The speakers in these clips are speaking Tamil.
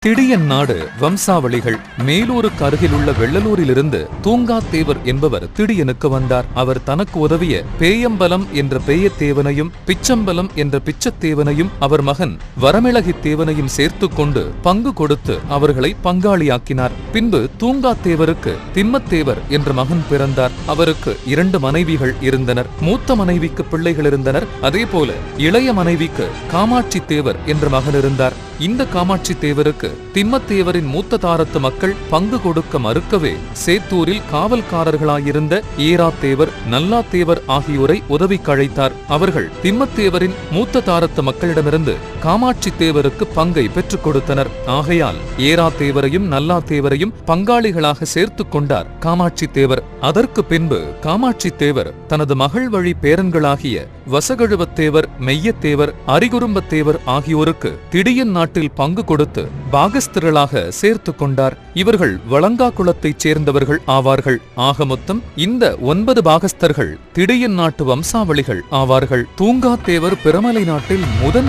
திடியன் நாடு வம்சாவளிகள். மேலூருக்கு அருகிலுள்ள வெள்ளலூரிலிருந்து தூங்காத்தேவர் என்பவர் திடியனுக்கு வந்தார். அவர் தனக்கு உதவிய பேயம்பலம் என்ற பேயத்தேவனையும் பிச்சம்பலம் என்ற பிச்சத்தேவனையும் அவர் மகன் வரமிளகித்தேவனையும் சேர்த்து கொண்டு பங்கு கொடுத்து அவர்களை பங்காளியாக்கினார். பின்பு தூங்காத்தேவருக்கு திம்மத்தேவர் என்ற மகன் பிறந்தார். அவருக்கு 2 மனைவிகள் இருந்தனர். மூத்த மனைவிக்கு பிள்ளைகள் இருந்தனர். அதேபோல இளைய மனைவிக்கு காமாட்சி தேவர் என்ற மகன் இருந்தார். இந்த காமாட்சி தேவருக்கு திம்மத்தேவரின் மூத்த தாரத்து மக்கள் பங்கு கொடுக்க மறுக்கவே சேத்தூரில் காவல்காரர்களாயிருந்த ஏராத்தேவர் நல்லாத்தேவர் ஆகியோரை உதவிக்கு அழைத்தார். அவர்கள் திம்மத்தேவரின் மூத்த தாரத்து மக்களிடமிருந்து காமாட்சி தேவருக்கு பங்கை பெற்றுக் கொடுத்தனர். ஆகையால் ஏராத்தேவரையும் நல்லாத்தேவரையும் பங்காளிகளாக சேர்த்து கொண்டார் காமாட்சி தேவர். அதற்கு பின்பு காமாட்சி தேவர் தனது மகள் வழி பேரன்களாகிய வசகழுவத்தேவர் மெய்யத்தேவர் அரிகுறும்பத்தேவர் ஆகியோருக்கு திடியன் நாட்டில் பங்கு கொடுத்து பாகஸ்தர்களாக சேர்த்து கொண்டார். இவர்கள் வளங்கா குலத்தைச் சேர்ந்தவர்கள் ஆவார்கள். ஆக மொத்தம் இந்த 9 பாகஸ்தர்கள் திடியன் நாட்டு வம்சாவளிகள் ஆவார்கள். தூங்காத்தேவர் பிரமலை நாட்டில்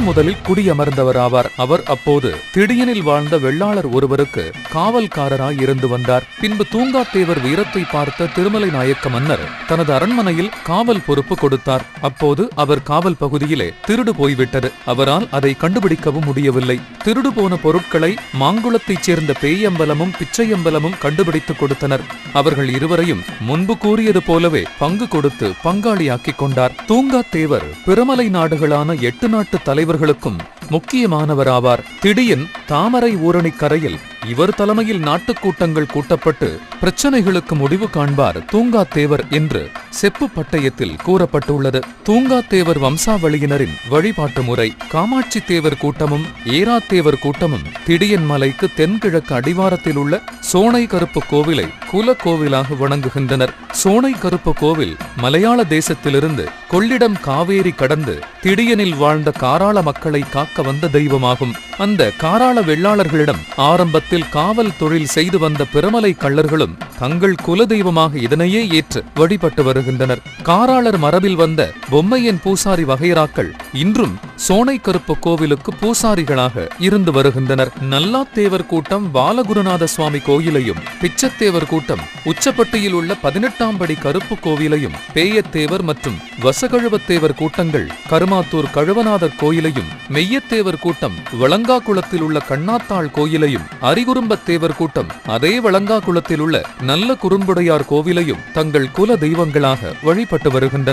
முதலில் குடியமர்ந்தவர் ஆவார். அவர் அப்போது திடியனில் வாழ்ந்த வெள்ளாளர் ஒருவருக்கு காவல்காரராய் இருந்து வந்தார். பின்பு தூங்காத்தேவர் வீரத்தை பார்த்த திருமலை நாயக்க மன்னர் தனது அரண்மனையில் காவல் பொறுப்பு கொடுத்தார். அப்போது அவர் காவல் பகுதியிலே திருடு போய்விட்டது. அவரால் அதை கண்டுபிடிக்கவும் முடியவில்லை. திருடு போன பொருட்களை மாங்குளத்தைச் சேர்ந்த பேயம்பலமும் பிச்சையம்பலமும் கண்டுபிடித்துக் கொடுத்தனர். அவர்கள் இருவரையும் முன்பு கூறியது போலவே பங்கு கொடுத்து பங்காளியாக்கிக் கொண்டார். தூங்காத்தேவர் பிரமலை நாடுகளான 8 நாட்டு தலைவர்களுக்கும் முக்கியமானவராவார். திடியன் தாமரை ஊரணி கரையில் இவர் தலைமையில் நாட்டுக்கூட்டங்கள் கூட்டப்பட்டு பிரச்சனைகளுக்கு முடிவு காண்பார் தூங்காத்தேவர் என்று செப்பு பட்டயத்தில் கூறப்பட்டுள்ளது. தூங்காத்தேவர் வம்சாவளியினரின் வழிபாட்டு முறை. காமாட்சி தேவர் கூட்டமும் ஏராத்தேவர் கூட்டமும் திடியன் மலைக்கு தென்கிழக்கு அடிவாரத்தில் உள்ள சோனை கருப்பு கோவிலை குல கோவிலாக வணங்குகின்றனர். சோனை கருப்பு கோவில் மலையாள தேசத்திலிருந்து கொள்ளிடம் காவேரி கடந்து திடியனில் வாழ்ந்த காராள மக்களை காக்க வந்த தெய்வமாகும். அந்த காராள வெள்ளாளர்களிடம் ஆரம்பத்தில் காவல் தொழில் செய்து வந்த பிரமலை கள்ளர்களும் தங்கள் குல தெய்வமாக இதனையே ஏற்று வழிபட்டு வருகின்றனர். காராளர் மரபில் வந்த பொம்மையன் பூசாரி வகைராக்கள் இன்றும் சோனை கருப்பு கோவிலுக்கு பூசாரிகளாக இருந்து வருகின்றனர். நல்லாத்தேவர் கூட்டம் பாலகுருநாத சுவாமி கோயிலையும் பிச்சத்தேவர் கூட்டம் உச்சப்பட்டியில் உள்ள 18ஆம் படி கருப்பு கோவிலையும் பேயத்தேவர் மற்றும் வசகழுவத்தேவர் கூட்டங்கள் கருமாத்தூர் கழுவநாதர் கோயிலையும் மெய்யத்தேவர் கூட்டம் வளங்காகுளத்தில் உள்ள கண்ணாத்தாள் கோயிலையும் அரிகுறும்பத்தேவர் கூட்டம் அதே வளங்காகுளத்தில் உள்ள நல்ல குறும்புடையார் கோவிலையும் தங்கள் குல தெய்வங்களாக வழிபட்டு வருகின்றனர்.